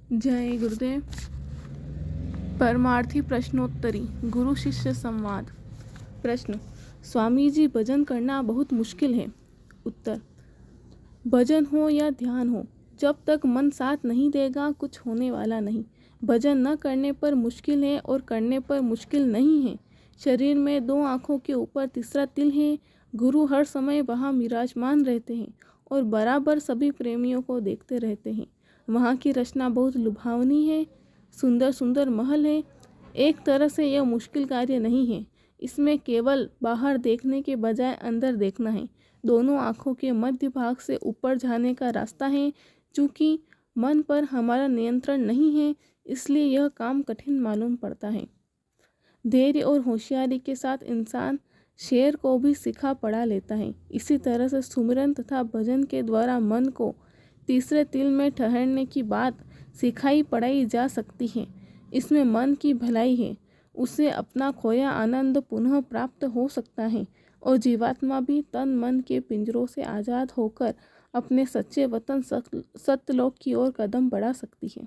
जय गुरुदेव। परमार्थी प्रश्नोत्तरी गुरु शिष्य संवाद। प्रश्न: स्वामी जी, भजन करना बहुत मुश्किल है। उत्तर: भजन हो या ध्यान हो, जब तक मन साथ नहीं देगा कुछ होने वाला नहीं। भजन न करने पर मुश्किल है और करने पर मुश्किल नहीं है। शरीर में दो आँखों के ऊपर तीसरा तिल है। गुरु हर समय वहाँ विराजमान रहते हैं और बराबर सभी प्रेमियों को देखते रहते हैं। वहाँ की रचना बहुत लुभावनी है, सुंदर सुंदर महल है। एक तरह से यह मुश्किल कार्य नहीं है। इसमें केवल बाहर देखने के बजाय अंदर देखना है। दोनों आँखों के मध्य भाग से ऊपर जाने का रास्ता है। चूँकि मन पर हमारा नियंत्रण नहीं है, इसलिए यह काम कठिन मालूम पड़ता है। धैर्य और होशियारी के साथ इंसान शेर को भी सिखा पढ़ा लेता है। इसी तरह से सुमिरन तथा भजन के द्वारा मन को तीसरे तिल में ठहरने की बात सिखाई पढ़ाई जा सकती है। इसमें मन की भलाई है, उसे अपना खोया आनंद पुनः प्राप्त हो सकता है और जीवात्मा भी तन मन के पिंजरों से आज़ाद होकर अपने सच्चे वतन सत्यलोक की ओर कदम बढ़ा सकती है।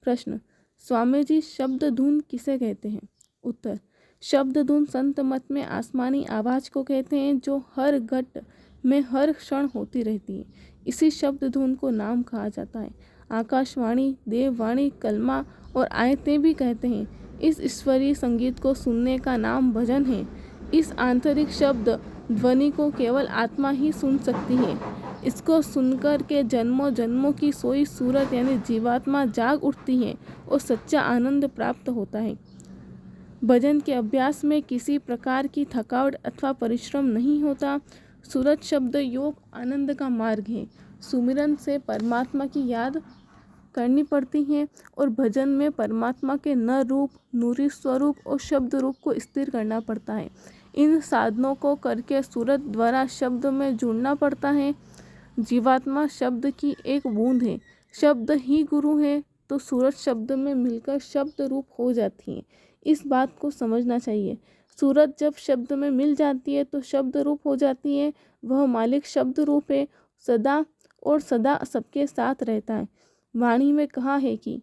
प्रश्न: स्वामी जी, शब्द धुन किसे कहते हैं? उत्तर: शब्द धुन संत मत में आसमानी आवाज़ को कहते हैं, जो हर घट में हर क्षण होती रहती है। इसी शब्द धुन को नाम कहा जाता है। आकाशवाणी, देववाणी, कलमा और आयतें भी कहते हैं। इस ईश्वरीय संगीत को सुनने का नाम भजन है। इस आंतरिक शब्द ध्वनि को केवल आत्मा ही सुन सकती है। इसको सुनकर के जन्मों जन्मों की सोई सूरत यानी जीवात्मा जाग उठती है और सच्चा आनंद प्राप्त होता है। भजन के अभ्यास में किसी प्रकार की थकावट अथवा परिश्रम नहीं होता। सूरत शब्द योग आनंद का मार्ग है। सुमिरन से परमात्मा की याद करनी पड़ती है और भजन में परमात्मा के न रूप, नूरी स्वरूप और शब्द रूप को स्थिर करना पड़ता है। इन साधनों को करके सूरत द्वारा शब्द में जुड़ना पड़ता है। जीवात्मा शब्द की एक बूंद है। शब्द ही गुरु है, तो सूरत शब्द में मिलकर शब्द रूप हो जाती है। इस बात को समझना चाहिए। सूरत जब शब्द में मिल जाती है तो शब्द रूप हो जाती है। वह मालिक शब्द रूप है, सदा और सदा सबके साथ रहता है। वाणी में कहा है कि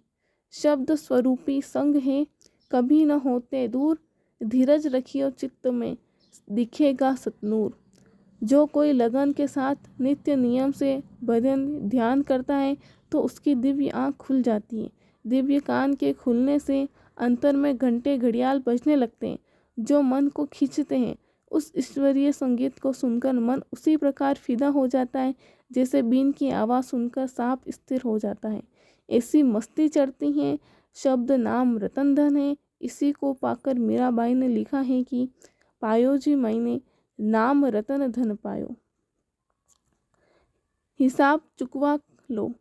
शब्द स्वरूपी संग है, कभी न होते दूर। धीरज रखियो चित्त में, दिखेगा सतनूर। जो कोई लगन के साथ नित्य नियम से भजन ध्यान करता है तो उसकी दिव्य आँख खुल जाती है। दिव्य कान के खुलने से अंतर में घंटे घड़ियाल बजने लगते हैं, जो मन को खींचते हैं। उस ईश्वरीय संगीत को सुनकर मन उसी प्रकार फिदा हो जाता है जैसे बीन की आवाज़ सुनकर सांप स्थिर हो जाता है। ऐसी मस्ती चढ़ती है। शब्द नाम रतन धन है। इसी को पाकर मीराबाई ने लिखा है कि पायो जी मैंने नाम रतन धन पायो। हिसाब चुकवा लो।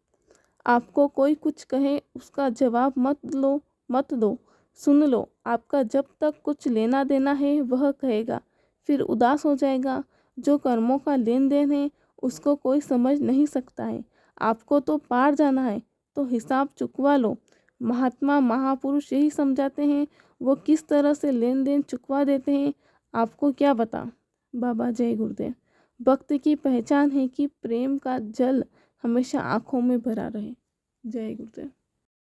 आपको कोई कुछ कहे उसका जवाब मत दो। सुन लो। आपका जब तक कुछ लेना देना है वह कहेगा, फिर उदास हो जाएगा। जो कर्मों का लेन देन है उसको कोई समझ नहीं सकता है। आपको तो पार जाना है, तो हिसाब चुकवा लो। महात्मा महापुरुष यही समझाते हैं। वो किस तरह से लेन देन चुकवा देते हैं, आपको क्या बता। बाबा जय गुरुदेव। भक्त की पहचान है कि प्रेम का जल हमेशा आँखों में भरा रहे। जय गुरुदेव।